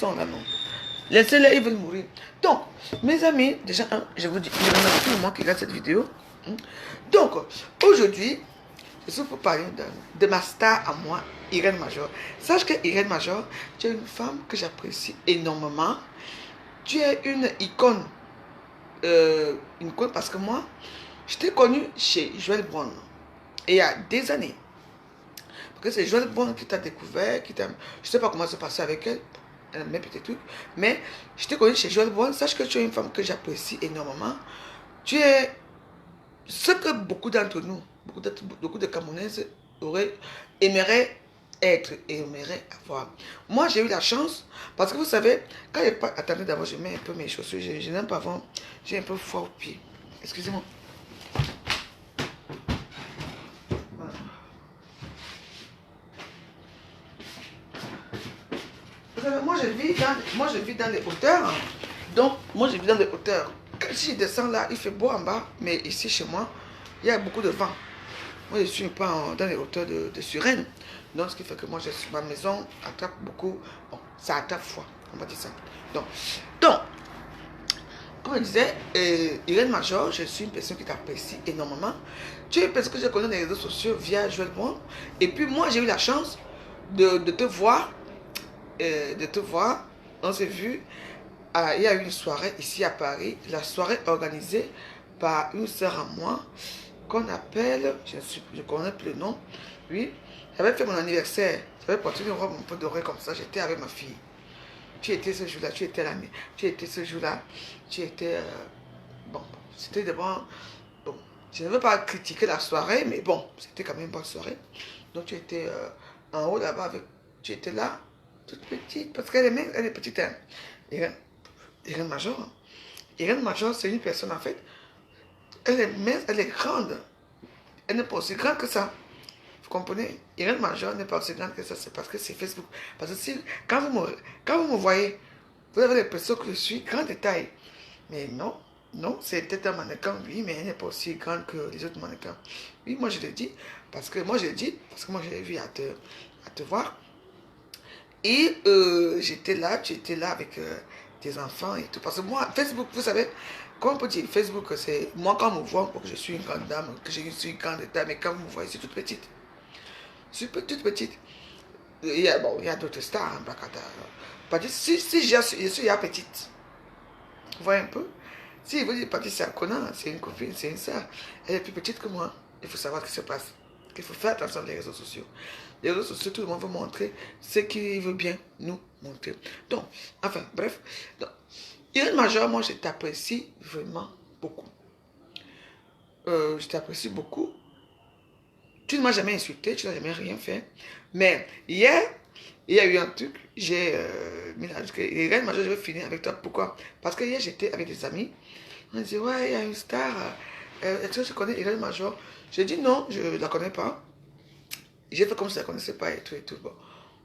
sont là, non. Laissez-les, ils veulent mourir. Donc, mes amis, déjà, je vous dis, je remercie tout le monde qui regarde cette vidéo. Donc, aujourd'hui, je suis pour parler de ma star à moi, Irène Major. Sache que Irène Major, tu es une femme que j'apprécie énormément. Tu es une icône. Parce que moi, je t'ai connue chez Joël Brown. Et il y a des années. Parce que c'est Joël Brown qui t'a découvert, je ne sais pas comment ça passait avec elle. Elle aimait peut-être tout. Mais je t'ai connue chez Joël Brown. Sache que tu es une femme que j'apprécie énormément. Tu es ce que beaucoup d'entre nous, beaucoup de Camerounaises aimeraient être et aimeraient avoir. Moi, j'ai eu la chance, parce que vous savez, quand il pas... Attendez, d'abord, je mets un peu mes chaussures. Je n'aime pas avant, j'ai un peu froid au pied. Excusez-moi. Voilà. Vous savez, moi, je vis dans les hauteurs. Donc, moi, je vis dans les hauteurs. Si je descends là, il fait beau en bas, mais ici, chez moi, il y a beaucoup de vent. Moi, je ne suis pas dans les hauteurs de Suresnes. Donc, ce qui fait que moi, ma maison attrape beaucoup. Bon, ça attrape froid, on va dire ça. Donc comme je disais, Irène Major, je suis une personne qui t'apprécie énormément. Tu es une personne que je connais dans les réseaux sociaux via Joël Brown. Et puis, moi, j'ai eu la chance de te voir. On s'est vu. Il y a eu une soirée ici à Paris. La soirée organisée par une sœur à moi qu'on appelle, je ne connais plus le nom, oui, j'avais fait mon anniversaire, j'avais porté une robe un peu dorée comme ça, j'étais avec ma fille. Tu étais ce jour-là, tu étais ce jour-là, bon, c'était devant, bon, je ne veux pas critiquer la soirée, mais bon, c'était quand même une bonne soirée. Donc tu étais en haut là-bas, tu étais là, toute petite, parce qu'elle est petite, hein. Irène Major. Irène Major, c'est une personne en fait, elle est mince, elle est grande. Elle n'est pas aussi grande que ça. Vous comprenez? Irène Major n'est pas aussi grande que ça. C'est parce que c'est Facebook. Parce que quand vous me voyez, vous avez l'impression que je suis grande de taille. Mais non, non, c'est peut-être un mannequin, oui, mais elle n'est pas aussi grande que les autres mannequins. Oui, moi je le dis, parce que moi je l'ai vu à te voir. Et j'étais là, tu étais là avec tes enfants et tout. Parce que moi, Facebook, vous savez, comment on peut dire, Facebook, c'est moi quand on me voit, que je suis une grande dame, que je suis une grande dame, mais quand vous me voyez, je suis toute petite. Je suis toute petite. Il y a d'autres stars, hein, Bakata. Parce que si je suis la petite, vous voyez un peu. Si vous dites, Patricia Conan, c'est une copine, c'est une sœur, elle est plus petite que moi. Il faut savoir ce qui se passe. Il faut faire attention aux réseaux sociaux. Les réseaux sociaux, tout le monde veut montrer ce qu'il veut bien nous montrer. Donc, enfin, bref. Irène Major, moi, je t'apprécie vraiment beaucoup. Je t'apprécie beaucoup. Tu ne m'as jamais insulté, tu n'as jamais rien fait. Mais hier, il y a eu un truc, Irène Major, je vais finir avec toi. Pourquoi? Parce que hier, j'étais avec des amis. On dit, ouais, il y a une star. Est-ce que je connais Irène Major? J'ai dit non, je ne la connais pas. J'ai fait comme si je ne la connaissais pas et tout et tout.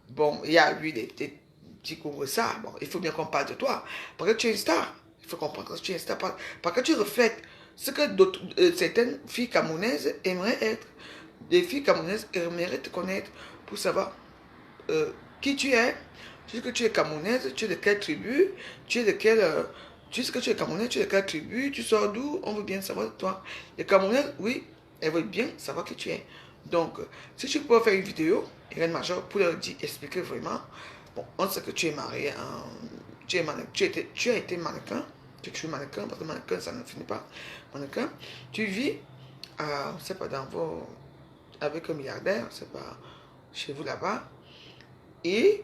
Bon, il y a eu des petits couvre ça. Bon, il faut bien qu'on parle de toi. Parce que tu es une star. Il faut comprendre que tu es une star. Parce que tu reflètes ce que certaines filles camerounaises aimeraient être. Des filles camerounaises aimeraient te connaître pour savoir qui tu es. Tu sais que tu es camerounaise, tu es de quelle tribu, tu es de quelle... tu sais que tu es camerounaise, tu es de quelle tribu, tu sors d'où, on veut bien savoir de toi. Les camerounaises, oui, elles veulent bien savoir qui tu es. Donc, si tu peux faire une vidéo, Irène Major, pour leur dire, expliquer vraiment, bon, on sait que tu es mariée, tu as été mannequin, tu es mannequin, parce que mannequin, ça ne finit pas, mannequin, tu vis, je ne sais pas, avec un milliardaire, c'est pas chez vous là-bas, et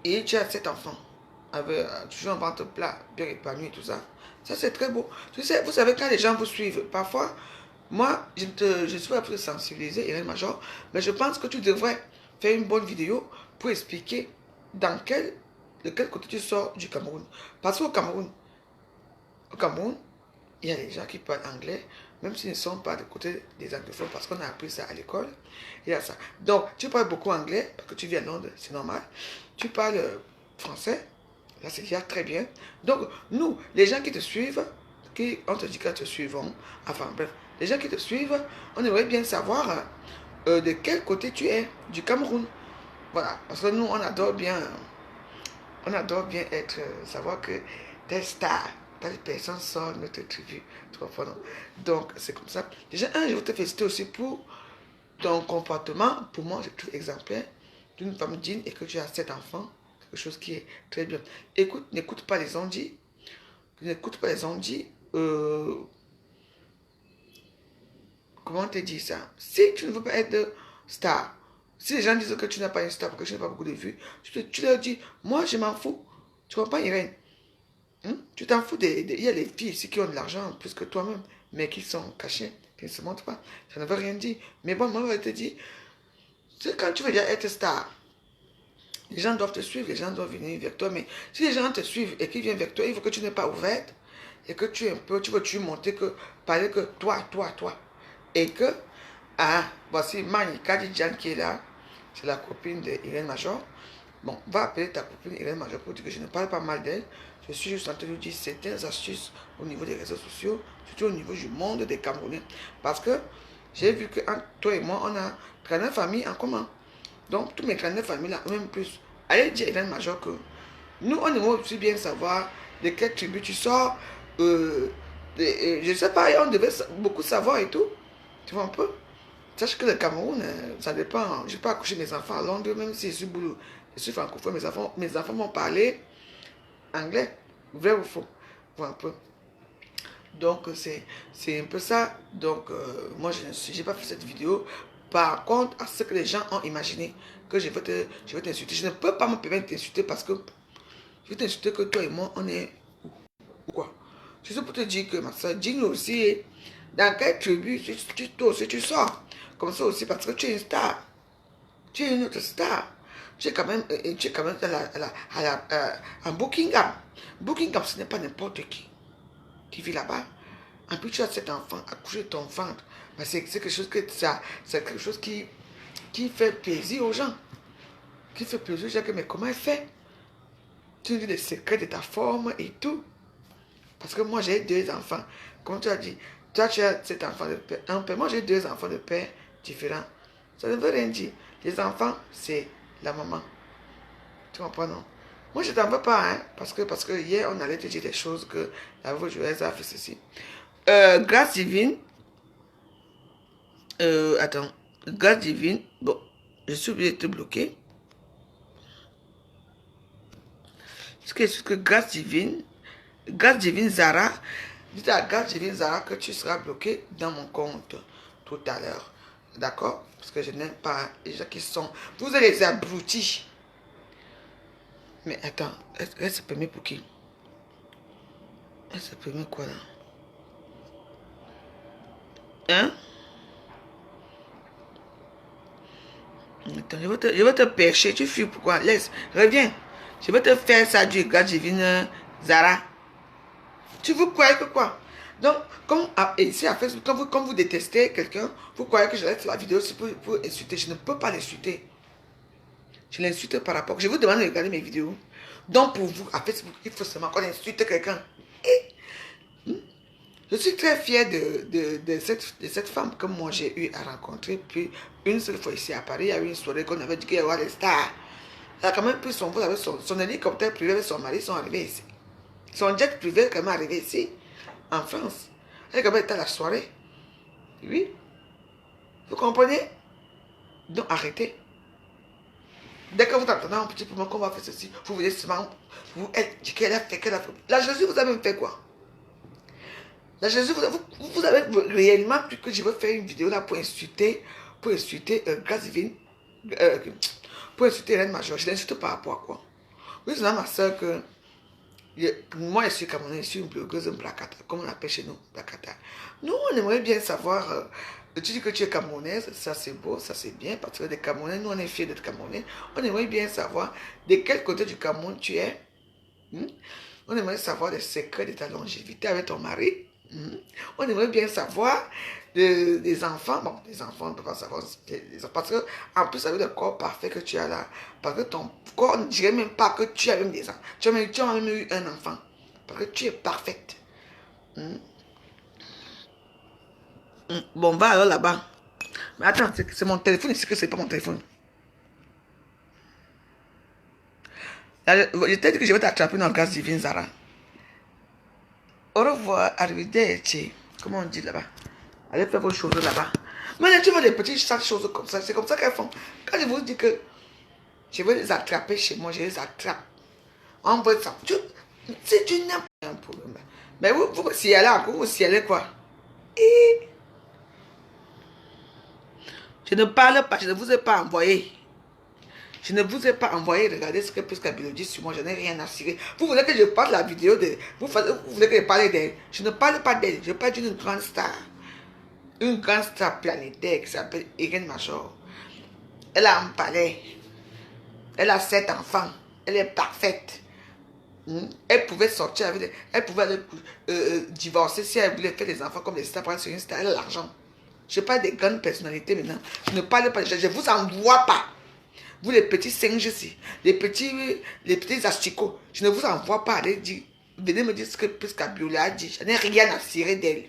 tu as 7 enfants, avec toujours un ventre plat, bien épanoui et tout ça. Ça, c'est très beau. Vous savez, quand les gens vous suivent, parfois, moi, je suis pas pour te sensibiliser, Irène Major, mais je pense que tu devrais faire une bonne vidéo pour expliquer de quel côté tu sors du Cameroun. Parce qu'au Cameroun, il y a des gens qui parlent anglais, même s'ils ne sont pas du côté des anglophones, parce qu'on a appris ça à l'école. Il y a ça. Donc, tu parles beaucoup anglais, parce que tu viens de Londres, c'est normal. Tu parles français, là c'est déjà très bien. Donc, nous, les gens qui te suivent, on te dit qu'ils te suivront, enfin bref, les gens qui te suivent, on aimerait bien savoir de quel côté tu es, du Cameroun. Voilà, parce que nous, on adore bien On adore bien être, savoir que telle star, telle personne sort de notre tribu. Tu comprends, non? Donc, c'est comme ça. Déjà, je veux te féliciter aussi pour ton comportement. Pour moi, je trouve exemplaire d'une femme digne et que tu as 7 enfants. Quelque chose qui est très bien. Écoute, n'écoute pas les ondits. N'écoute pas les ondits. Comment te dire ça? Si tu ne veux pas être star, si les gens disent que tu n'as pas une star parce que tu n'as pas beaucoup de vues, tu leur dis, moi je m'en fous. Tu comprends, Irène? Tu t'en fous il y a les filles ici qui ont de l'argent plus que toi-même, mais qui sont cachées, qui ne se montrent pas. Ça ne veut rien dire. Mais bon, moi je vais te dire, c'est quand tu veux déjà être star, les gens doivent te suivre, les gens doivent venir vers toi. Mais si les gens te suivent et qu'ils viennent vers toi, il faut que tu n'es pas ouverte et que tu es un peu, tu veux montrer que, parler que toi. Et que, voici Mani Kadidjan qui est là, c'est la copine d'Irène Major. Bon, va appeler ta copine Irène Major pour dire que je ne parle pas mal d'elle. Je suis juste en train de lui dire certaines astuces au niveau des réseaux sociaux, surtout au niveau du monde des Camerounais. Parce que j'ai vu que toi et moi, on a 39 familles en commun. Donc, tous mes 39 familles là, même plus. Allez dire à Irène Major que nous, on aimerait aussi bien savoir de quelle tribu tu sors. Je ne sais pas, on devait beaucoup savoir et tout. Tu vois un peu? Sache que le Cameroun, ça dépend. Je peux accoucher mes enfants à Londres, même si je suis boulot. Je suis francophone, mes enfants vont parler anglais. Vrai ou faux? Tu vois un peu? Donc, c'est un peu ça. Donc, moi, je n'ai pas fait cette vidéo. Par contre, à ce que les gens ont imaginé, que je vais t'insulter. Je ne peux pas me permettre de t'insulter parce que je vais t'insulter que toi et moi, on est ou quoi? C'est ça pour te dire que ma soeur, dis-nous aussi, dans quelle tribu toi aussi tu sors. Comme ça aussi, parce que tu es une star. Tu es une autre star. Tu es quand même à Buckingham. Buckingham, ce n'est pas n'importe qui vit là-bas. En plus, tu as cet enfant, accoucher de ton ventre. C'est quelque chose c'est quelque chose qui fait plaisir aux gens. Qui fait plaisir aux gens, mais comment elle fait? Tu dis les secrets de ta forme et tout. Parce que moi, j'ai 2 enfants. Comme tu as dit, toi, tu as 7 enfants de père. Un père. Moi, j'ai 2 enfants de père différents. Ça ne veut rien dire. Les enfants, c'est la maman. Tu comprends, non? Moi, je ne t'en veux pas, hein, parce que hier, on allait te dire des choses que la voix a fait ceci. Grâce divine. Attends. Grâce divine. Bon, je suis obligé de te bloquer. Est-ce que grâce divine Zara, dis à grâce divine Zara que tu seras bloqué dans mon compte tout à l'heure. D'accord? Parce que je n'aime pas les gens qui sont... Vous êtes les abrutis. Mais attends, elle se permet pour qui? Elle se permet quoi là? Hein? Attends, je vais te pêcher. Tu fuis pourquoi? Laisse, reviens. Je vais te faire ça du grâce divine Zara. Tu vous croyez que quoi? Donc, comme ici à Facebook, quand vous détestez quelqu'un, vous croyez que je laisse la vidéo pour insulter. Je ne peux pas l'insulter. Je l'insulte par rapport. Je vous demande de regarder mes vidéos. Donc, pour vous, à Facebook, il faut seulement qu'on insulte quelqu'un. Je suis très fière de cette femme que moi j'ai eu à rencontrer. Puis, une seule fois ici à Paris, il y a eu une soirée qu'on avait dit qu'il y avait des stars. Elle a quand même pris son hélicoptère privé avec son mari, ils sont arrivés ici. Son jet privé est quand même arrivé ici, en France. Elle est quand même été à la soirée. Oui. Vous comprenez? Donc arrêtez. Dès que vous entendez un petit peu qu'on va faire ceci, vous voulez seulement, elle dit qu'elle a fait, qu'elle a fait. La Jésus, vous avez même fait quoi? La Jésus, vous avez réellement cru que je veux faire une vidéo là pour insulter Grâce Divine, euh, pour insulter Reine Major. Je l'insulte par rapport à quoi? Oui, c'est ma soeur que moi, je suis Camerounais, je suis une blogueuse, un Blakata, comme on appelle chez nous, Blakata. Nous, on aimerait bien savoir, tu dis que tu es Camerounaise, ça c'est beau, ça c'est bien, parce que les Camerounais, nous on est fiers d'être Camerounais. On aimerait bien savoir de quel côté du Cameroun tu es. On aimerait savoir les secrets de ta longévité avec ton mari. On aimerait bien savoir des enfants. Bon, des enfants, on ne peut pas savoir. Parce que, en plus, avec le corps parfait que tu as là, parce que ton corps, on ne dirait même pas que tu as même des enfants. Tu as même eu un enfant. Parce que tu es parfaite. Bon, va alors là-bas. Mais attends, c'est mon téléphone ici que c'est pas mon téléphone. Je t'ai dit que je vais t'attraper dans le gaz divin, Zara. Au revoir, arrivederci. Comment on dit là-bas? Allez faire vos choses là-bas. Mais tu vois les petites choses comme ça, c'est comme ça qu'elles font. Quand je vous dis que je vais les attraper chez moi, je les attrape. On voit ça. Si tu n'as pas un problème. Mais vous si elle a, vous si elle est quoi? Et je ne parle pas, je ne vous ai pas envoyé. Je ne vous ai pas envoyé, regardez ce que Prisca dit sur moi, je n'ai rien à cirer. Vous voulez que je parle la vidéo de... Vous voulez que je parle d'elle? Je ne parle pas d'elle, je parle d'une grande star. Une grande star planétaire qui s'appelle Irène Major. Elle a un palais. Elle a 7 enfants. Elle est parfaite. Elle pouvait sortir avec... Elle pouvait aller, divorcer si elle voulait faire des enfants comme des stars. Prendre sur une star, elle a l'argent. Je parle des grandes personnalités maintenant. Je ne parle pas, je ne vous envoie pas. Vous les petits singes ici, les petits asticots, je ne vous envoie pas aller dire, venez me dire ce que Prisca Biola a dit. Je n'ai rien à cirer d'elle.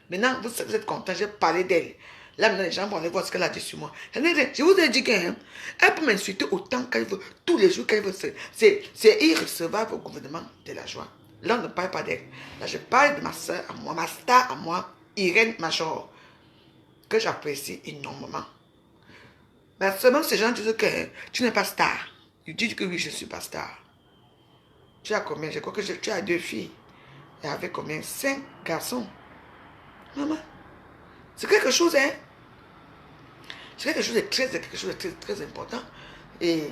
Maintenant, vous êtes content, j'ai parlé d'elle. Là, maintenant, les gens vont aller voir ce qu'elle a dit sur moi. Je vous ai dit qu'elle peut m'insulter autant qu'elle veut, tous les jours qu'elle veut. C'est irrecevable au gouvernement de la joie. Là, on ne parle pas d'elle. Là, je parle de ma soeur à moi, ma star à moi, Irène Major, que j'apprécie énormément. Mais seulement ces gens disent que tu n'es pas star. Ils disent que oui, je ne suis pas star. Tu as combien? Je crois que tu as 2 filles. Et avec combien? 5 garçons. Maman, c'est quelque chose, hein? C'est quelque chose de très important. Et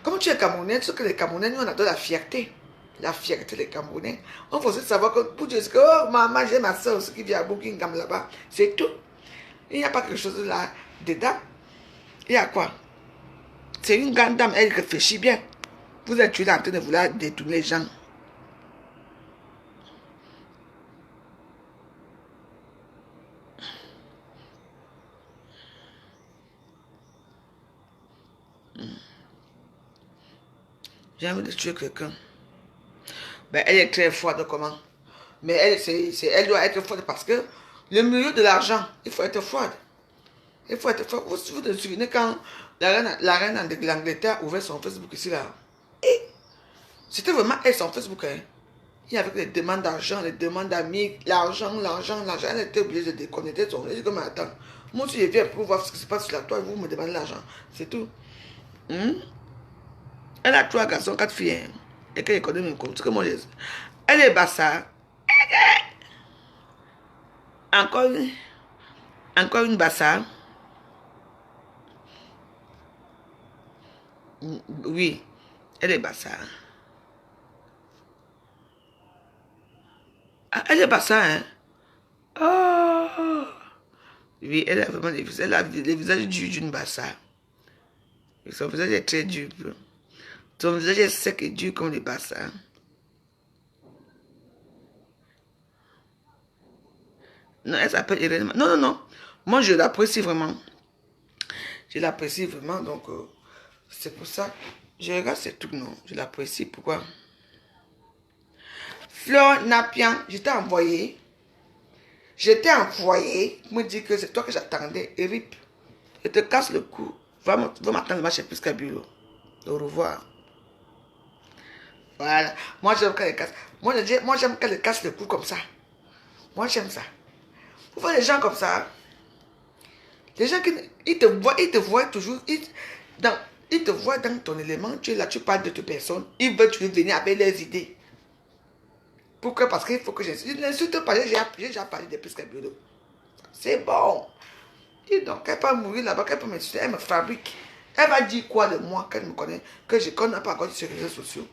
comme tu es Camerounais, tu sais que les Camerounais, nous, on adore la fierté. La fierté des Camerounais. On faut aussi savoir que pour dire que, oh, maman, j'ai ma soeur qui vient à Buckingham là-bas. C'est tout. Il n'y a pas quelque chose là dedans. Il y a quoi? C'est une grande dame, elle réfléchit bien. Vous êtes toujours en train de vouloir détourner les gens. J'ai envie de tuer quelqu'un. Ben, elle est très forte, comment? Mais elle doit être forte parce que le milieu de l'argent, il faut être forte. Il faut être fort. Vous vous souvenez quand la reine de l'Angleterre ouvrait son Facebook ici là? Et c'était vraiment elle, son Facebook. Hein. Il y avait les demandes d'argent, les demandes d'amis, l'argent. Elle était obligée de déconnecter son. Elle dit comme attends, moi si je viens pour voir ce qui se passe sur la toile, vous me demandez l'argent. C'est tout. Elle a 3 garçons, 4 filles. Hein. Et qu'elle connaît même comme ce que moi je dis. Elle est bassa. Encore une bassa. Oui, elle est bassa. Ah, elle est bassa, hein? Oh! Oui, elle a vraiment les visages durs d'une bassa. Son visage est très dur. Son visage est sec et dur comme les bassins. Non, elle s'appelle Irène. Non, non, non. Moi, je l'apprécie vraiment. Je l'apprécie vraiment, donc c'est pour ça. Je regarde ces trucs, non. Je l'apprécie. Pourquoi? Fleur Napian, je t'ai envoyé. Je t'ai envoyé. Me dire que c'est toi que j'attendais. Rip, je te casse le cou. Va m'attendre chez Prisca Bureau. Au revoir. Voilà. Moi, j'aime qu'elle casse. Moi, j'aime qu'elle casse le cou comme ça. Moi, j'aime ça. Vous voyez les gens comme ça. Les gens qui ils te voient toujours. Ils te voient dans ton élément. Tu es là, tu parles de toute personne. Ils veulent toujours venir avec leurs idées. Pourquoi? Parce qu'il faut que j'insulte. Je n'insulte pas. J'ai déjà parlé de Prisca Bureau. C'est bon. Dis donc, elle peut mourir là-bas, qu'elle peut m'insulter. Elle me fabrique. Elle va dire quoi de moi qu'elle me connaît, que je ne connais pas encore sur les réseaux sociaux.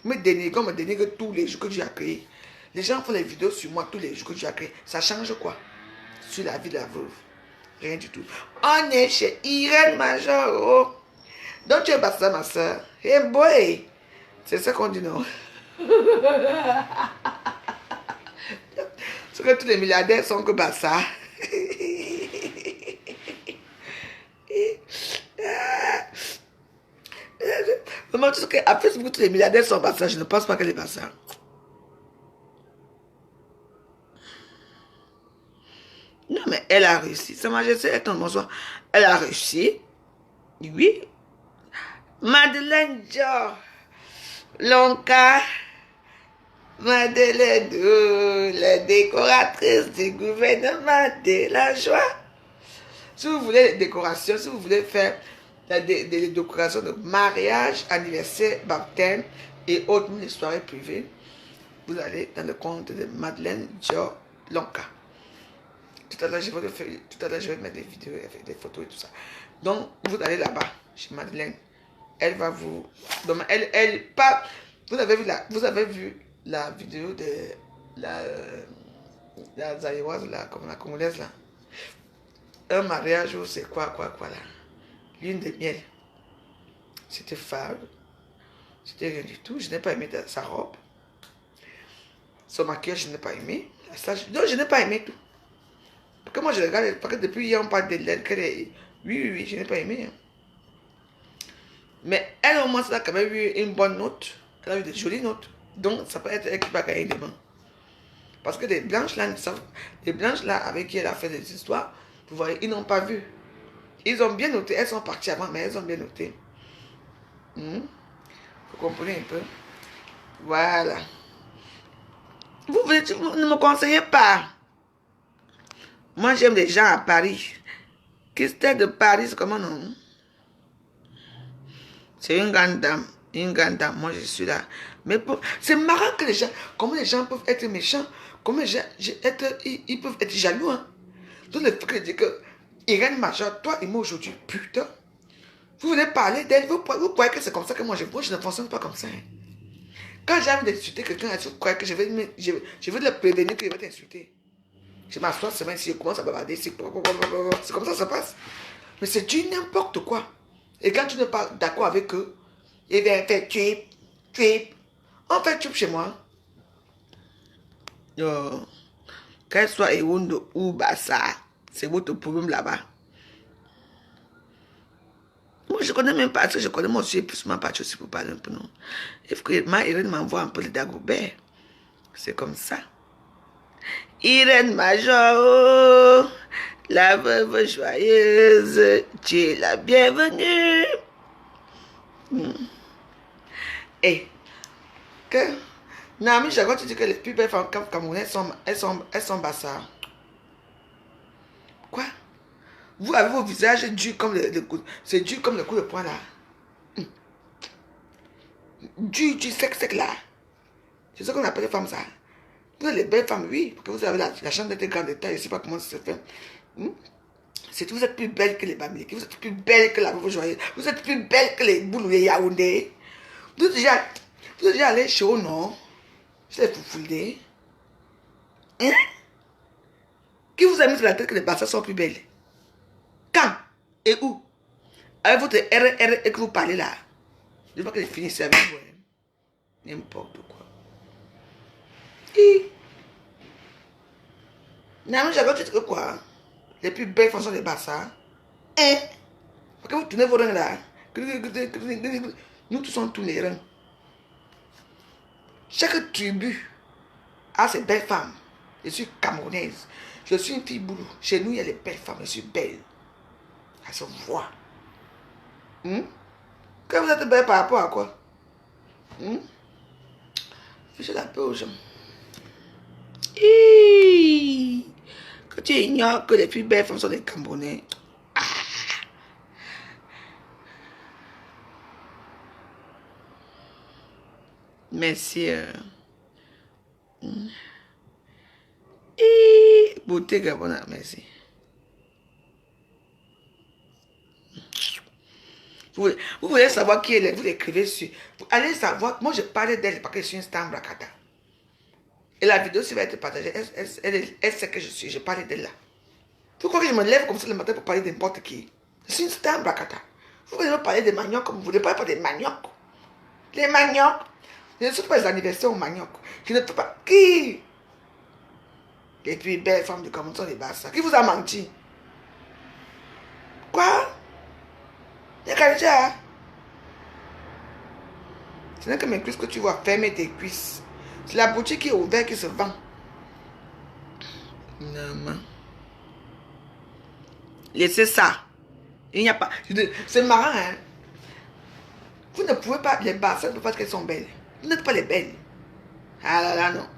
Me dénigre tous les jours que tu as créé. Les gens font les vidéos sur moi tous les jours que tu as créé. Ça change quoi? Sur la vie de la veuve. Rien du tout. On est chez Irène Major. Oh. Donc tu es basta, ma soeur. Hey boy. C'est ça qu'on dit, non? C'est que tous les milliardaires sont que basta. Maman, tu sais qu'à Facebook, tous les milliardaires sont basta. Je ne pense pas qu'elle est basta. Non, mais elle a réussi. Sa Majesté est un bonsoir. Elle a réussi. Oui. Madeleine Dior. Lonka, Madeleine, la décoratrice du gouvernement de la joie. Si vous voulez des décorations, si vous voulez faire des décorations de mariage, anniversaire, baptême et autres, les soirées privées, vous allez dans le compte de Madeleine Dior Lonka. Tout à l'heure, je vais mettre des vidéos avec des photos et tout ça. Donc, vous allez là-bas, chez Madeleine. Elle va vous... Donc, vous avez vu la vidéo de la Zaïroise, comme la Congolaise, là. Un mariage où c'est quoi, là. Lune de miel. C'était fade. C'était rien du tout. Je n'ai pas aimé sa robe. Son maquillage, je n'ai pas aimé. Donc, je n'ai pas aimé tout. Parce que moi, je regarde, parce que depuis hier, on parle de l'aile. Oui, je n'ai pas aimé. Hein. Mais elle, au moins, elle a quand même eu une bonne note. Elle a eu des jolies notes. Donc, ça peut être elle qui va gagner demain. Parce que les blanches là, avec qui elle a fait des histoires, vous voyez, ils n'ont pas vu. Ils ont bien noté. Elles sont parties avant, mais elles ont bien noté. Vous comprenez un peu? Voilà. Vous ne me conseillez pas. Moi, j'aime les gens à Paris. Christelle de Paris, c'est comment non? C'est une grande dame. Une grande dame. Moi, je suis là. Mais c'est marrant que les gens... Comment les gens peuvent être méchants? Comment les gens... Ils peuvent être jaloux, hein? Donc, le fait que je dis que... Irène Major, toi et moi aujourd'hui, putain. Vous venez parler d'elle. Vous croyez que c'est comme ça que moi je ne fonctionne pas comme ça. Hein? Quand j'ai envie d'insulter quelqu'un, vous croyez que je vais le prévenir qu'il va t'insulter. Je m'assois semaine si je commence à bavarder. C'est comme ça que ça passe. Mais c'est du n'importe quoi. Et quand tu n'es pas d'accord avec eux, ils viennent faire tuip. On fait tuip chez moi. Qu'elle soit Ewondo ou Bassa, c'est votre problème là-bas. Moi, je ne connais même pas, parce que je connais moi aussi, plus ma partie aussi pour parler un peu, non. Il faut que Irène m'envoie un peu le Dagobert. C'est comme ça. Irène Major, la veuve joyeuse, tu es la bienvenue. Et que Nami Jago, tu dis que les plus belles femmes camerounaises elles sont bassards. Quoi? Vous avez vos visages durs comme le coup. C'est dur comme le coup de poing là. Dur, sec là. C'est ce qu'on appelle les femmes ça. Vous êtes les belles femmes, oui, parce que vous avez la chance d'être grande d'état, je ne sais pas comment ça se fait. Vous êtes plus belle que les Bamileke, vous êtes plus belle que la veuve joyeuse, vous êtes plus belle que les boules et Yaoundé. Vous êtes déjà allé chez eux, non? Je les foufoulés. Hein? Qui vous a mis sur la tête que les bassins sont plus belles? Quand et où? Avec votre RR et que vous parlez là. Je veux que je finisse avec vous. Hein? N'importe quoi. Non, j'avais dit que quoi? Les plus belles façons de bassins. Hein? Parce que vous tournez vos reins là. Nous tous sommes tous les reins. Chaque tribu a ses belles femmes. Je suis camerounaise. Je suis une fille boulot. Chez nous, il y a les belles femmes. Je suis belle. Ça se voit. Quand vous êtes belle par rapport à quoi? Fichez la paix aux gens. Quand tu ignores que les plus belles femmes sont des Camerounais. Merci. Beauté Gabona, merci. Vous voulez savoir qui elle est, vous l'écrivez sur. Vous allez savoir, moi je parlais d'elle parce que je suis une star Brakata. Et la vidéo, si va être partagée, elle sait que je suis, je parlais d'elle là. Vous croyez que je me lève comme ça le matin pour parler de n'importe qui? Je suis une star Brakata. Vous voulez me parler des maniocs comme vous voulez, pas des maniocs. Les maniocs. Je ne suis pas les anniversaires aux maniocs. Je ne peux pas. Qui? Les plus belles femmes du Cameroun sont les bassins. Qui vous a menti? Quoi? Il y a quelqu'un. Ce n'est que mes cuisses que tu vois fermer tes cuisses. C'est la boutique qui est ouverte qui se vend. Non. Laissez ça. Il n'y a pas. C'est marrant, hein? Vous ne pouvez pas. Les bassins ne peuvent pas dire qu'elles sont belles. Vous n'êtes pas les belles. Ah là là, non.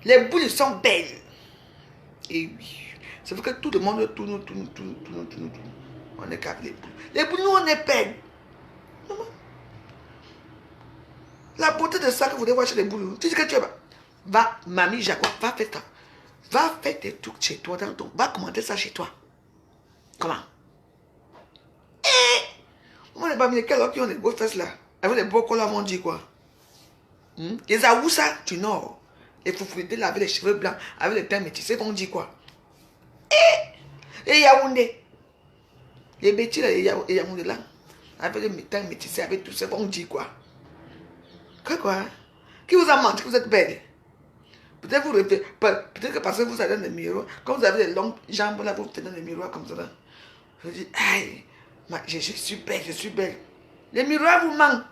Les boules sont belles. Et oui. C'est vrai que tout le monde tourne. On est qu'avec les boules. Les boules, nous, on est belles. La beauté de ça que vous devez voir chez les boules. Tu dis que tu es... Va, mamie Jacob, va faire ça. Va faire tes trucs chez toi. Va commander ça chez toi. Comment? On n'est pas mis quels qui ont des beaux fesses là. Avec les beaux collants, on dit quoi? Les Aoussa du Nord. Les foufouités là avec les cheveux blancs, avec les teints métissés, on dit quoi? Et Yaoundé. Les bêtis là, et Yaoundé là. Avec les teints métissés, avec tout ça, on dit quoi? Quoi? Qui vous a menti que vous êtes belle? Peut-être vous rêvez, peut-être que parce que vous avez dans le miroir, quand vous avez des longues jambes là, vous tenez dans le miroir comme ça là. Je dis, aïe, je suis belle, je suis belle. Les miroirs vous manquent.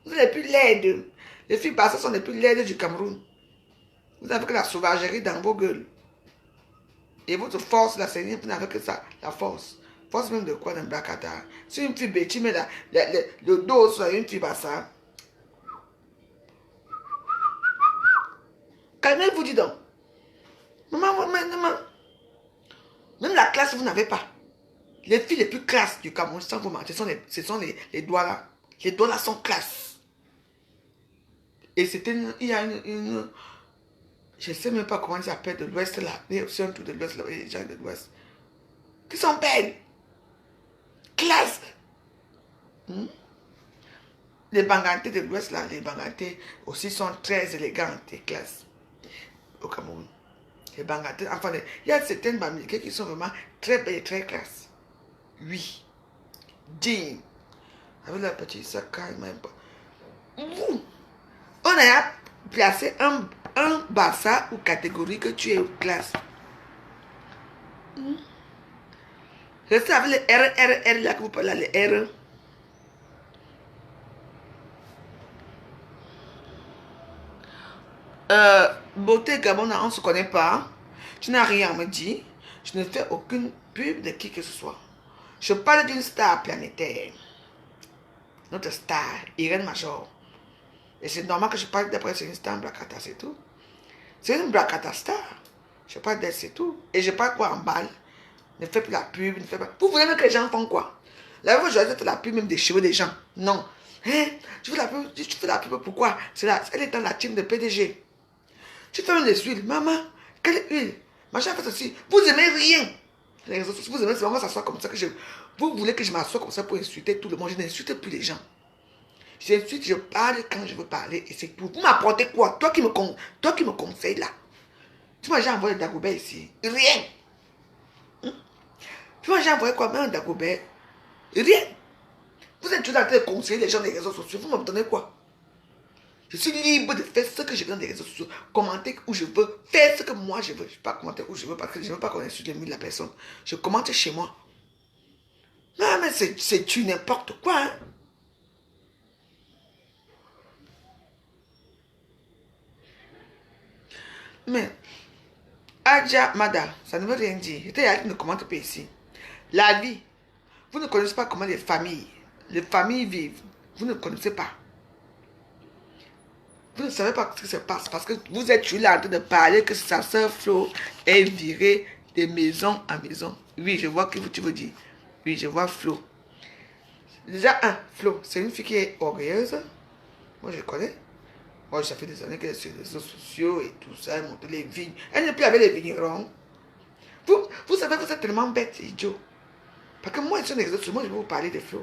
Vous êtes les plus laides. Les filles bassées sont les plus laides du Cameroun. Vous n'avez que la sauvagerie dans vos gueules. Et votre force, là, c'est rien, vous n'avez que ça, la force. Force même de quoi dans le Bracata? Si une fille bêtise, mais le dos sur une fille basse. Calmez-vous, dis donc. Maman, même la classe, vous n'avez pas. Les filles les plus classes du Cameroun, sans vous mentir, ce sont les doigts là. Les doigts là sont classes. Et c'était il y a une je ne sais même pas comment ils s'appellent de l'Ouest là. Mais aussi un truc de l'Ouest là, les gens de l'Ouest. Qui sont belles. Classe. Les Bangantés de l'Ouest là, les Bangantés aussi sont très élégantes et classes. Au Cameroun. Les Bangantés, enfin, il y a certaines Bamileke qui sont vraiment très belles et très classes. Oui. Digne. Avec la petite sac, même pas. On a placé un bassin ou catégorie que tu es classe. Restez avec les R là que vous parlez, les R. Beauté Gabon, on ne se connaît pas. Tu n'as rien à me dire. Je ne fais aucune pub de qui que ce soit. Je parle d'une star planétaire. Notre star, Irène Major. Et c'est normal que je parle d'après c'est une star Bracata, c'est tout. C'est une Bracata star. Je parle d'elle, c'est tout. Et je parle quoi en balle. Ne fais plus la pub, ne fais pas. Vous voulez même que les gens font quoi? Là, vous jouez la pub même des cheveux des gens. Non. Hein? Tu fais la pub pourquoi? Elle est dans la team de PDG. Tu fais même des huiles. Maman, quelle huile? Machin fait ceci. Vous aimez rien. Les réseaux sociaux, vous aimez seulement s'asseoir comme ça que je. Vous voulez que je m'assoie comme ça pour insulter tout le monde. Je n'insulte plus les gens. J'insulte, je parle quand je veux parler et c'est tout. Vous m'apportez quoi? Toi qui me conseilles là. Tu m'as déjà envoyé Dagobert ici. Rien. Tu m'as déjà envoyé quoi? Même Dagobert. Rien. Vous êtes toujours en train de conseiller les gens des réseaux sociaux. Vous me donnez quoi? Je suis libre de faire ce que je veux dans les réseaux sociaux. Commenter où je veux. Faire ce que moi je veux. Je ne vais pas commenter où je veux parce que je ne veux pas qu'on insulte les mille de la personne. Je commente chez moi. Non, mais c'est tu n'importe quoi. Hein? Mais, Adja Mada, ça ne veut rien dire. Je ne commente pas ici. La vie, vous ne connaissez pas comment les familles vivent. Vous ne connaissez pas. Vous ne savez pas ce qui se passe parce que vous êtes là en train de parler que sa soeur Flo est virée de maison en maison. Oui, je vois ce que tu veux dire. Oui, je vois Flo. Déjà, Flo, c'est une fille qui est orgueilleuse. Moi, je connais. Moi, ça fait des années qu'elle est sur les réseaux sociaux et tout ça, elle montre les vignes. Elle n'est plus avec les vignerons. Vous savez, vous êtes tellement bête, idiot. Parce que moi, sur les réseaux sociaux, moi, je vais vous parler de Flo.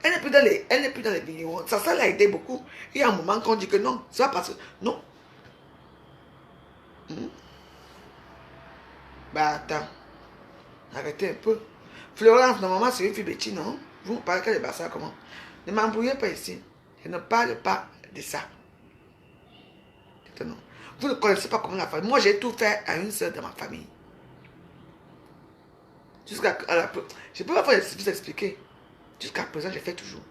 Elle n'est plus dans les vignerons. Ça l'a aidé beaucoup. Il y a un moment qu'on dit que non, c'est pas parce que... Non. Bah, attends. Arrêtez un peu. Florence, normalement, c'est une fille bêtise, non? Vous me parlez qu'elle est basse, comment? Ne m'embrouillez pas ici. Je ne parle pas de ça. Non. Vous ne connaissez pas comment la famille. Moi, j'ai tout fait à une seule de ma famille. Jusqu'à la... Je ne peux pas vous expliquer. Jusqu'à présent, je fais toujours.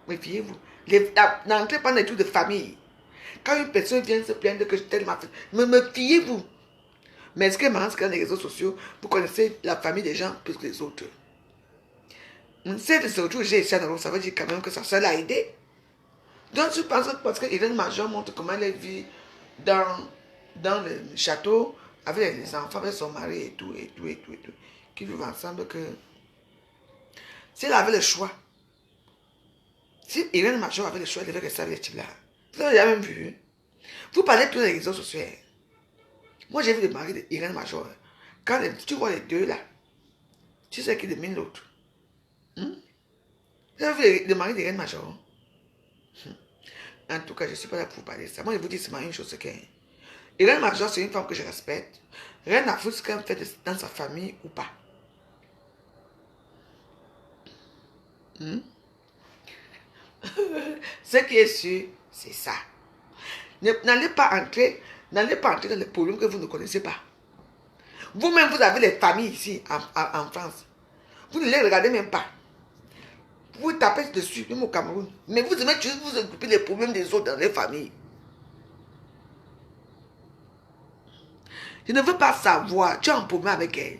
Méfiez-vous. N'entrez pas dans les trucs de famille. Quand une personne vient se plaindre que je t'aime ma famille, méfiez-vous. Mais est-ce que maintenant, dans les réseaux sociaux, vous connaissez la famille des gens plus que les autres? C'est de ce jour, j'ai essayé, ça veut dire quand même que sa soeur l'a aidé. Donc je pense que parce que Irène Major montre comment elle vit dans le château avec les enfants, avec son mari et tout, qui vivent ensemble, que si elle avait le choix, si Irène Major avait le choix, elle devait rester avec les types là. Vous avez jamais vu. Vous parlez plus des réseaux sociaux. Moi j'ai vu le mari d'Irène Major. Quand tu vois les deux là, tu sais qui domine l'autre. Vous avez vu le mari d'Irène Major? En tout cas, je ne suis pas là pour vous parler de ça. Moi, je vous dis seulement une chose, que Irène Major, c'est une femme que je respecte. Rien à foutre ce qu'elle fait dans sa famille ou pas. Ce qui est sûr, c'est ça. N'allez pas entrer dans les problèmes que vous ne connaissez pas. Vous-même, vous avez les familles ici, en France. Vous ne les regardez même pas. Vous tapez dessus, même au Cameroun. Mais vous aimez juste vous occuper des problèmes des autres dans les familles. Je ne veux pas savoir. Tu as un problème avec elle.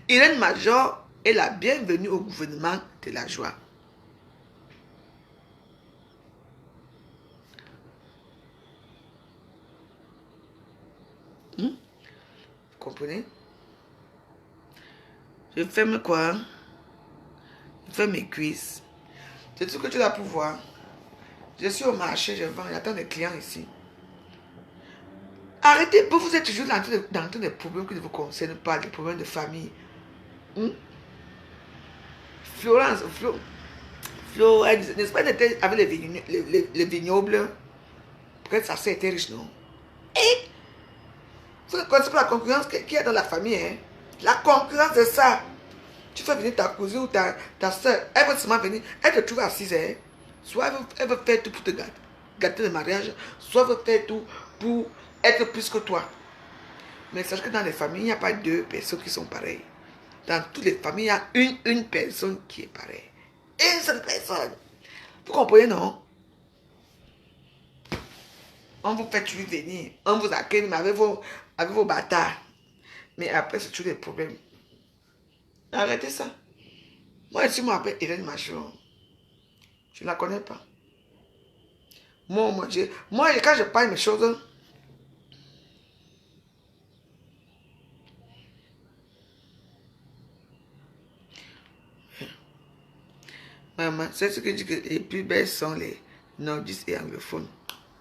Irène Major est la bienvenue au gouvernement de la joie. Vous comprenez? Je ferme quoi? Je ferme mes cuisses. C'est tout ce que tu as pour voir. Je suis au marché, je vends, j'attends des clients ici. Arrêtez, vous êtes toujours dans des problèmes qui ne vous concernent pas, des problèmes de famille. Florence, Flo, n'est-ce pas, elle était avec les vignobles? Peut-être sa sœur était riche, non? Et vous ne connaissez pas la concurrence qu'il y a dans la famille, hein? La concurrence, c'est ça. Tu fais venir ta cousine ou ta soeur, elle va seulement venir, elle te trouve assise, hein? Soit elle veut faire tout pour te gâter le mariage, soit elle veut faire tout pour être plus que toi. Mais sache que dans les familles, il n'y a pas deux personnes qui sont pareilles. Dans toutes les familles, il y a une personne qui est pareille. Une seule personne. Vous comprenez, non? On vous fait toujours venir. On vous accueille avec vos bâtards. Mais après, c'est toujours des problèmes. Arrêtez ça. Moi, si je m'appelle Irène Major, je ne la connais pas. Moi, quand je parle mes choses, maman, c'est ce que je dis que les plus belles sont les nordistes et anglophones.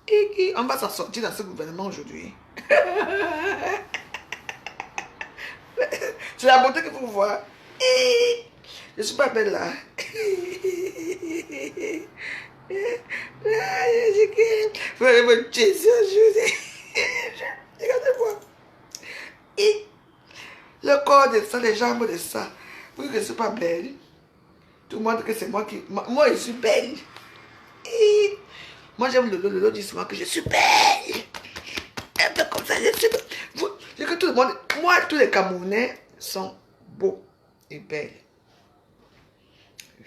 Et on va s'en sortir dans ce gouvernement aujourd'hui. C'est la beauté que vous voyez. Je ne suis pas belle là. Vous allez me tuer aujourd'hui. Regardez-moi. Le corps de ça, les jambes de ça. Vous dites que je ne suis pas belle. Tout le monde dit que c'est moi qui... Moi, je suis belle. Moi, j'aime le dit souvent que je suis belle. Un peu comme ça, je suis belle. C'est que tout le monde... Moi, tous les Camerounais sont beaux et belles.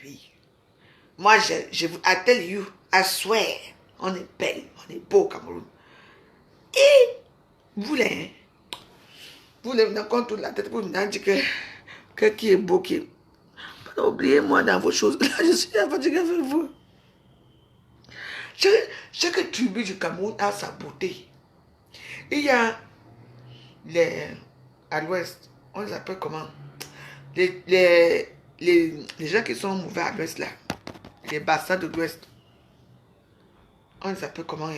Oui. Moi, je vous... I tell you, I swear, on est belle, on est beau au Cameroun. Et vous, là, hein, vous, là, dans contre la tête, vous me dites que qui est beau, qui est... Oubliez-moi dans vos choses. Là, je suis fatiguée avec vous. Chaque tribu du Cameroun a sa beauté. Il y a à l'ouest, on les appelle comment? Les gens qui sont mauvais à l'ouest là. Les bassins de l'ouest. On les appelle comment?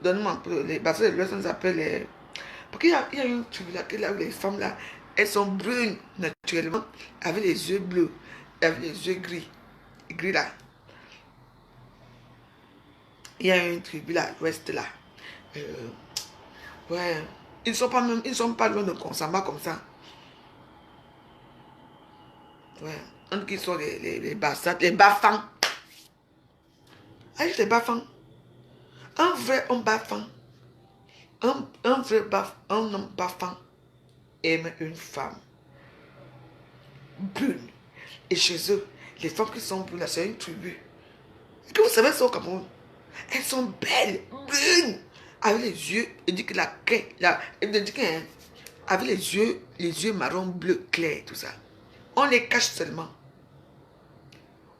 Donne-moi un peu. Les bassins de l'ouest, on les appelle les... Parce qu'il y a une tribu là où les femmes là, elles sont brunes naturellement, avec les yeux bleus, avec les yeux gris. Gris là. Il y a une tribu là, l'ouest là. Ouais. Ils ne sont pas loin de Consamba comme ça. Ouais. Donc ils sont les Bassats, les Bafans. Ah, les Bafans. Un vrai homme Bafan. Un vrai un homme Bafan aime une femme brune. Et chez eux, les femmes qui sont brunes, c'est une tribu. Est-ce que vous savez ça au Cameroun? Elles sont belles, brunes, avec les yeux, il dit que avec les yeux marron bleu clair, tout ça. On les cache seulement.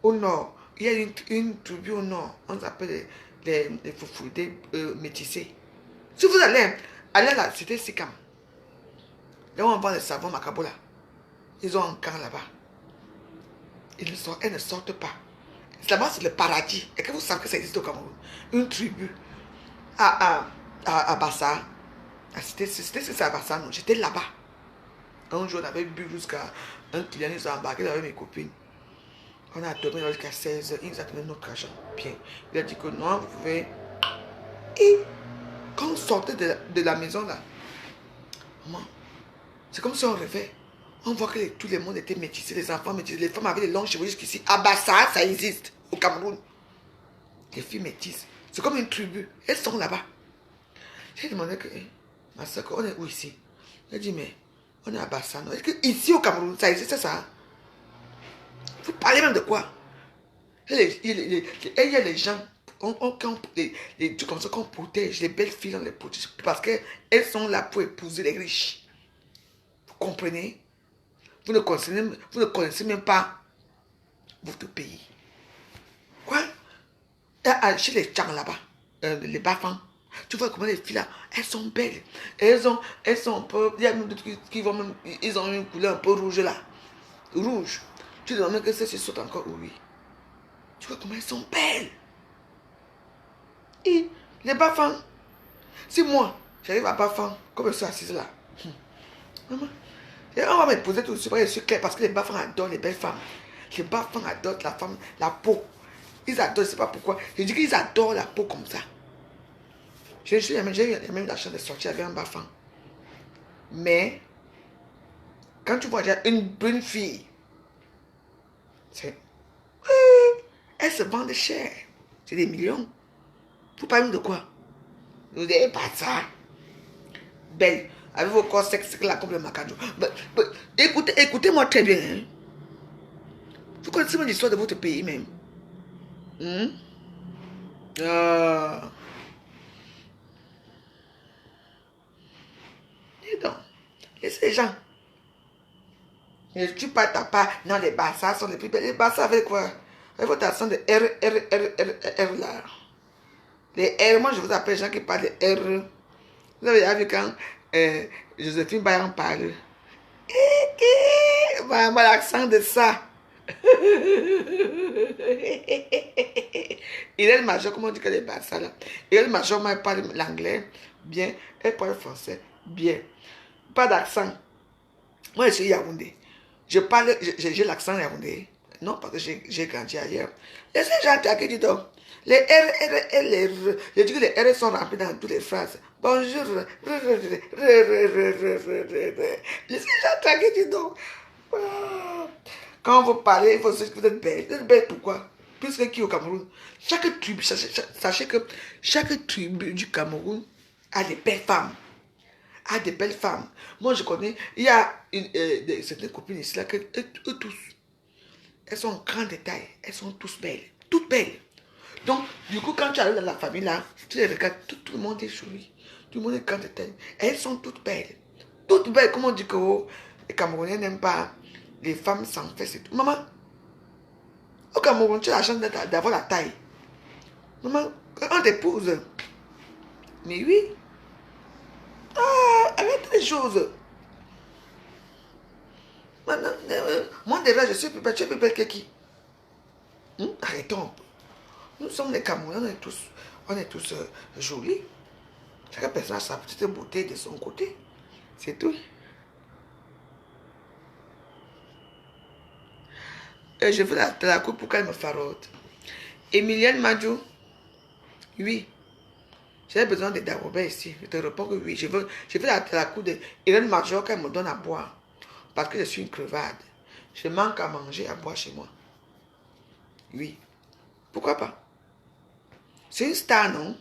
Au nord, Il y a une tribu au nord, on s'appelle les Foufou, des métissés. Si vous allez à la cité Sikam, là où on vend le savon Macabo là, ils ont un camp là-bas. Elles ne sortent pas. Là-bas, c'est le paradis. Et que vous savez que ça existe au Cameroun. Une tribu à Bassa. C'était à Bassa, non. J'étais là-bas. Un jour, on avait bu jusqu'à un client, ils ont embarqué avec mes copines. On a dormi jusqu'à 16h. Ils nous ont donné notre argent. Bien. Il a dit que non, vous pouvez. Et quand on sortait de la maison là, c'est comme si on rêvait. On voit que tout le monde était métissé, les enfants métissés, les femmes avaient les longs cheveux jusqu'ici. À Bassa, ça existe au Cameroun. Les filles métisses. C'est comme une tribu. Elles sont là-bas. J'ai demandé que, ma soeur, on est où ici? Elle dit, mais on est à Bassa. Est-ce que ici au Cameroun, ça existe ça? Vous parlez même de quoi? Il y a les gens, les trucs comme ça qu'on protège, les belles filles, on les protège parce qu'elles sont là pour épouser les riches. Vous comprenez? Vous ne connaissez même pas votre pays. Quoi? Chez les gens là-bas, les bafans, tu vois comment les filles là, elles sont belles. Elles sont un peu, il y a même d'autres qui vont même, ils ont une couleur un peu rouge là. Rouge. Tu te demandes que celles-ci sautent encore, oui. Tu vois comment elles sont belles. Et les bafans, si moi, j'arrive à bafan, comme je suis assise là, maman, on va m'épouser tout de suite, je suis clair, parce que les bafans adorent les belles femmes. Les bafans adorent la femme, la peau. Ils adorent, je ne sais pas pourquoi. Je dis qu'ils adorent la peau comme ça. J'ai même la chance de sortir avec un bafan. Mais, quand tu vois déjà une bonne fille, c'est... Elle se vend de cher. C'est des millions. Vous parlez de quoi? Vous n'avez pas ça. Belle. Avec vos corps sexy là comme le macadou. Écoutez-moi très bien. Hein. Vous connaissez même l'histoire de votre pays même. Dis donc. Laissez les gens. Ne tue pas ta part. Non, les bassas sont les plus belles. Les bassas avec quoi? Avec votre accent de R là. Les R, moi je vous appelle les gens qui parlent de R. Vous avez déjà vu quand Joséphine Bayan parle. Moi l'accent de ça. Il est le major, comment on dit qu'elle est basse là. Il est le major, moi elle parle l'anglais bien, elle parle le français bien. Pas d'accent. Moi je suis Yaoundé. J'ai l'accent Yaoundé. Non, parce que j'ai grandi ailleurs. Laissez les gens traquer, dis donc. Les R et les R. Je dis que les R sont remplis dans toutes les phrases. Bonjour. Laissez les gens traquer, dis donc. Quand vous parlez, il faut se dire que vous êtes belle. Vous êtes belle pourquoi? Plus que qui au Cameroun? Chaque tribu, sachez que chaque tribu du Cameroun a des belles femmes. A des belles femmes. Moi, je connais, il y a certaines copines ici, là, que eux tous, elles sont en grand détail. Elles sont tous belles. Toutes belles. Donc, du coup, quand tu arrives dans la famille, là, tu les regardes, tout le monde est joli. Tout le monde est grand détail. Elles sont toutes belles. Toutes belles. Comment on dit que les Camerounais n'aiment pas les femmes sans fesses et tout. Maman, au Cameroun, tu as la chance d'avoir la taille. Maman, on t'épouse. Mais oui. Arrête les choses. Maintenant, moi déjà, je suis plus belle. Tu es plus belle que qui? Arrêtons. Nous sommes les Camerounais, on est tous jolis. Chaque personne a sa petite beauté de son côté. C'est tout. Et je veux la coupe pour qu'elle me farote. Emilienne Madjou, oui. J'ai besoin de Darobé ici. Je te réponds que oui. Je veux la coupe de Hélène Major qu'elle me donne à boire. Parce que je suis une crevade. Je manque à manger, à boire chez moi. Oui. Pourquoi pas? C'est une star, non?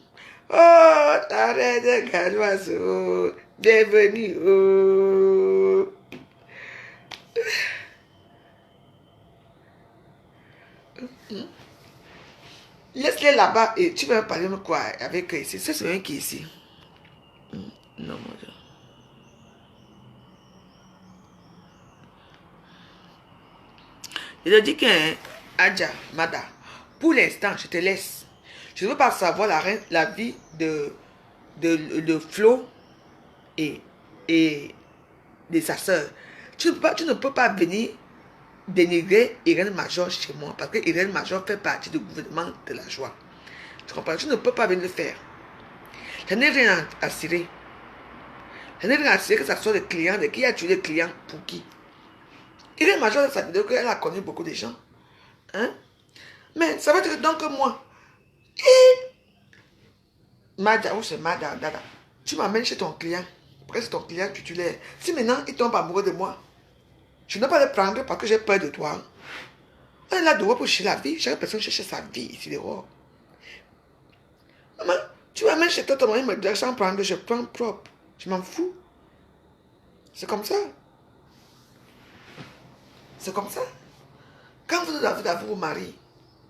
Oh, arrête de Galoiseau. Bienvenue. Oh. Laisse-les là-bas et tu vas me parler de quoi avec ici. C'est celui qui est ici. Non, mon Dieu. Il a dit que Adja, Mada, pour l'instant, je te laisse. Je ne veux pas savoir la vie de Flo et de sa soeur. Tu ne peux pas venir dénigrer Irène Major chez moi parce que Irène Major fait partie du gouvernement de la joie. Tu comprends? Tu ne peux pas venir le faire. Je n'ai rien à cirer. Je n'ai rien à cirer que ce soit le client, de qui a tué le client pour qui. Irène Major, ça veut dire qu'elle a connu beaucoup de gens. Hein? Mais ça veut dire donc que moi, Mada, ou c'est Mada, Dada, tu m'amènes chez ton client. Après, c'est ton client titulaire. Si maintenant il tombe amoureux de moi, je ne peux pas le prendre parce que j'ai peur de toi. On est là dehors pour chercher la vie. Chaque personne cherche sa vie ici dehors. Maman, tu m'amènes chez toi, ton mari me dit sans prendre, je prends propre. Je m'en fous. C'est comme ça. C'est comme ça. Quand vous avez vos maris,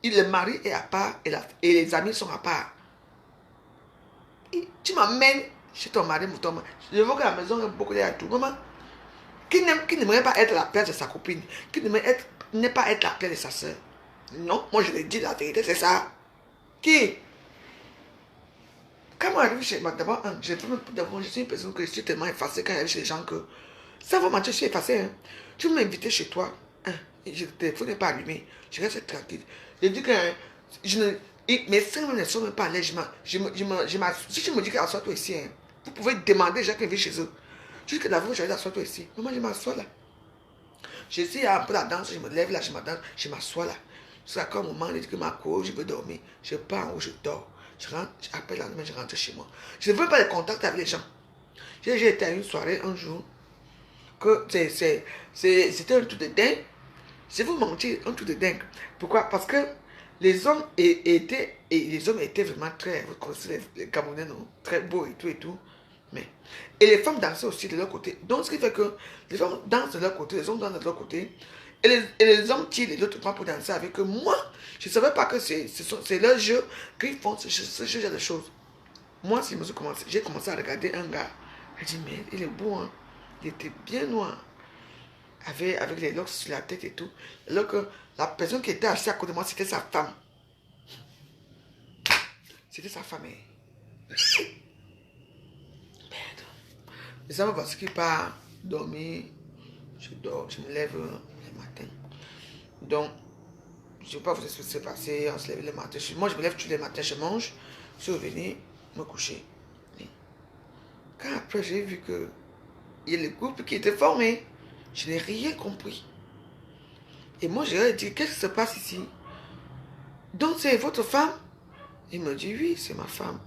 le mari est à part et les amis sont à part. Tu m'amènes chez ton mari, je veux que la maison ait beaucoup d'atouts. Maman, qui n'aimerait pas être à la place de sa copine, qui n'aimerait pas être à la place de sa soeur. Non, moi je lui dis la vérité, c'est ça. Qui? Quand moi j'arrive chez moi, d'abord, je suis une personne que je suis tellement effacée quand j'arrive chez les gens que ça va mentir, je suis effacée. Hein. Tu veux m'inviter chez toi, le téléphone n'est pas allumé, je reste tranquille. Je dis que mes seins ne sont même pas allés. Si tu me dis qu'assois-toi ici, hein, vous pouvez demander déjà qu'ils viennent chez eux. Juste que d'abord, j'allais asseoir-toi ici. Maman, je m'assois là. Je suis un peu la danse, je me lève là, je m'assois là. Jusqu'à un moment, je dis que ma cour, je veux dormir. Je pars en haut, je dors. Je rentre, après la nuit, je rentre chez moi. Je ne veux pas les contacts avec les gens. J'ai été à une soirée un jour, que c'était un truc de dingue. Je vais vous mentir, un truc de dingue. Pourquoi? Parce que les hommes étaient vraiment très, vous connaissez les Camerounais, non? Très beaux et tout. Mais, et les femmes dansaient aussi de leur côté. Donc, ce qui fait que les femmes dansent de leur côté, les hommes dansent de leur côté. Et les hommes tirent les autres femmes pour danser avec eux. Moi, je ne savais pas que c'est leur jeu qu'ils font ce genre de choses. Moi, j'ai commencé à regarder un gars. J'ai dit, mais il est beau, hein? Il était bien noir. Avec les locks sur la tête et tout. Alors que la personne qui était assise à côté de moi, c'était sa femme. C'était sa femme. Merde. Les hommes parce qu'il part dormir. Je dors, je me lève le matin. Donc, je ne sais pas vous expliquer ce qui s'est passé. On se lève le matin. Moi, je me lève tous les matins, je mange. Je suis revenu me coucher. Quand après, j'ai vu que il y a le groupe qui était formé. Je n'ai rien compris. Et moi, je lui ai dit, qu'est-ce qui se passe ici? Donc, c'est votre femme? Il me dit, oui, c'est ma femme.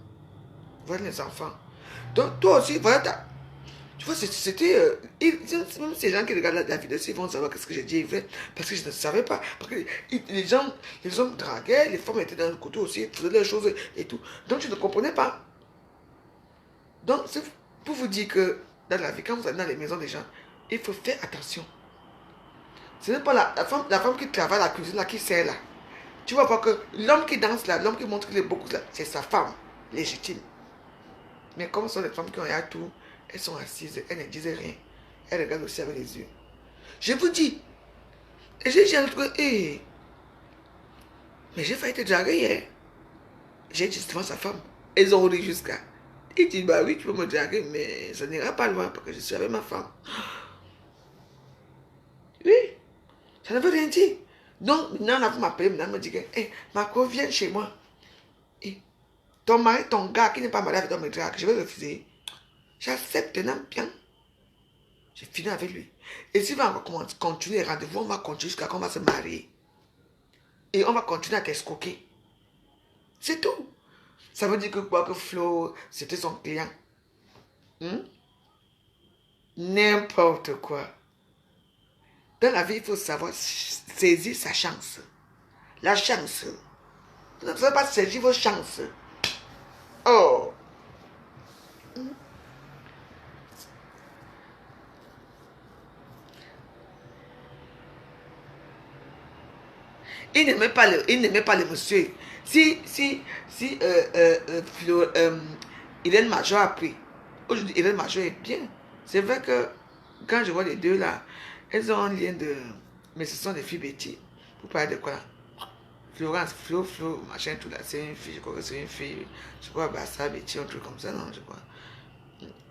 Voilà les enfants. Donc, toi aussi, voilà Tu vois, c'était... même ces gens qui regardent la vidéo, ils vont savoir ce que j'ai dit. Parce que je ne savais pas. Parce que les hommes draguaient, les femmes étaient dans le côté aussi, faisaient leurs choses et tout. Donc, je ne comprenais pas. Donc, c'est pour vous dire que dans la vie, quand vous allez dans les maisons des gens, il faut faire attention. Ce n'est pas la femme qui travaille à la cuisine, là, qui sert là. Tu vois pas que l'homme qui danse là, l'homme qui montre qu'il est beaucoup là, c'est sa femme légitime. Mais comme ce sont les femmes qui ont à tout, elles sont assises, elles ne disent rien. Elles regardent aussi avec les yeux. Je vous dis, et j'ai dit à l'autre, mais j'ai failli te draguer hier. J'ai dit devant sa femme. Elles ont ri jusqu'à. Il dit, bah oui, tu peux me draguer, mais ça n'ira pas loin parce que je suis avec ma femme. Oui, ça ne veut rien dire. Donc, maintenant, la femme m'appelle, maintenant, me dit que, Marco, viens chez moi. Et ton mari, ton gars qui n'est pas marié avec toi me drague, je vais refuser. J'accepte, non, bien. J'ai fini avec lui. Et si on va continuer les rendez-vous, on va continuer jusqu'à qu'on va se marier. Et on va continuer à t'escroquer. C'est tout. Ça veut dire que quoi que Flo, c'était son client. N'importe quoi. Dans la vie, il faut savoir saisir sa chance. La chance. Vous ne savez pas saisir vos chances. Oh. Il n'aimait pas le monsieur. Si Irène Major a pris. Aujourd'hui, Irène Major est bien. C'est vrai que quand je vois les deux là, elles ont un lien de... Mais ce sont des filles bêtises. Vous parlez de quoi? Florence, Flo, machin, tout là, c'est une fille, je crois que c'est une fille. Je crois Bassa, Betty, un truc comme ça, non, je crois.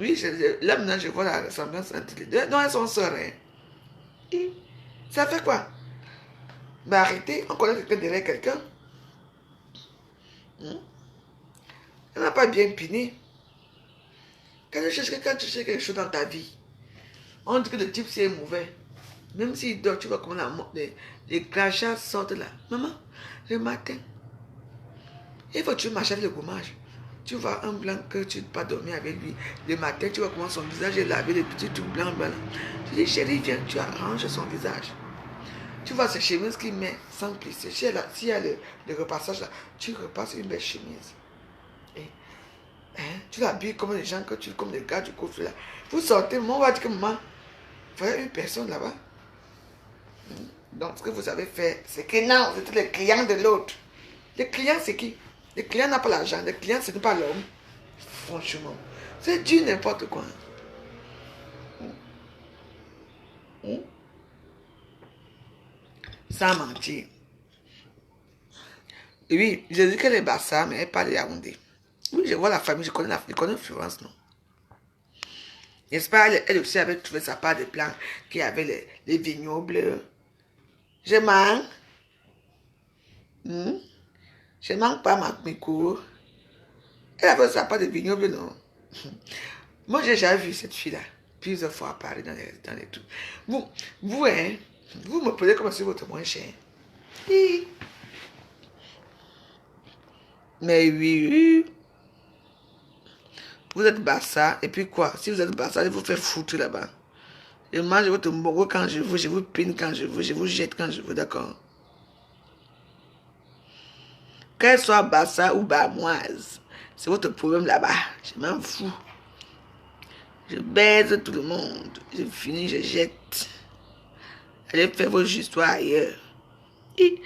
Oui, là maintenant, je vois la ressemblance entre les deux. Non, elles sont sœurs, hein. Et ça fait quoi? Mais arrêtez, on connaît quelqu'un derrière quelqu'un. Elle n'a pas bien piné. Quand tu cherches quelque chose dans ta vie, on dit que le type c'est mauvais. Même s'il dort, tu vois comment les crachats sortent là. Maman, le matin, il faut que tu marches avec le gommage. Tu vois un blanc que tu ne peux pas dormir avec lui. Le matin, tu vois comment son visage est lavé, les petits trucs blancs. Tu dis, chérie, viens, tu arranges son visage. Tu vois ces chemises qu'il met sans plisser. S'il y a le repassage là, tu repasses une belle chemise. Et, hein, tu l'habilles comme les gens, comme les gars du coffre là. Vous sortez, moi on va dire que maman, il fallait une personne là-bas. Donc ce que vous avez fait, c'est que non, vous êtes les clients de l'autre. Les clients c'est qui? Les clients n'ont pas l'argent, les clients ce n'est pas l'homme. Franchement, c'est du n'importe quoi. Sans mentir. Et oui, je dis qu'elle est Bassa, mais elle parle Yaoundé. Oui, je vois la famille, je connais Florence, non? N'est-ce pas, elle aussi avait trouvé sa part de plan qui avait les vignobles. Je manque. Je manque pas mes cours. Elle avait sa part de vignoble, non? Moi, j'ai déjà vu cette fille-là plusieurs fois à Paris dans les trucs. Hein, vous me posez comme si votre moins cher. Oui. Mais oui. Vous êtes Bassa, et puis quoi? Si vous êtes Bassa, je vous fais foutre là-bas. Je mange votre mogo quand je veux, je vous pine quand je veux, je vous jette quand je veux, d'accord? Qu'elle soit Bassa ou Bamoise, c'est votre problème là-bas. Je m'en fous. Je baise tout le monde. Je finis, je jette. Allez faire vos histoires ailleurs. Et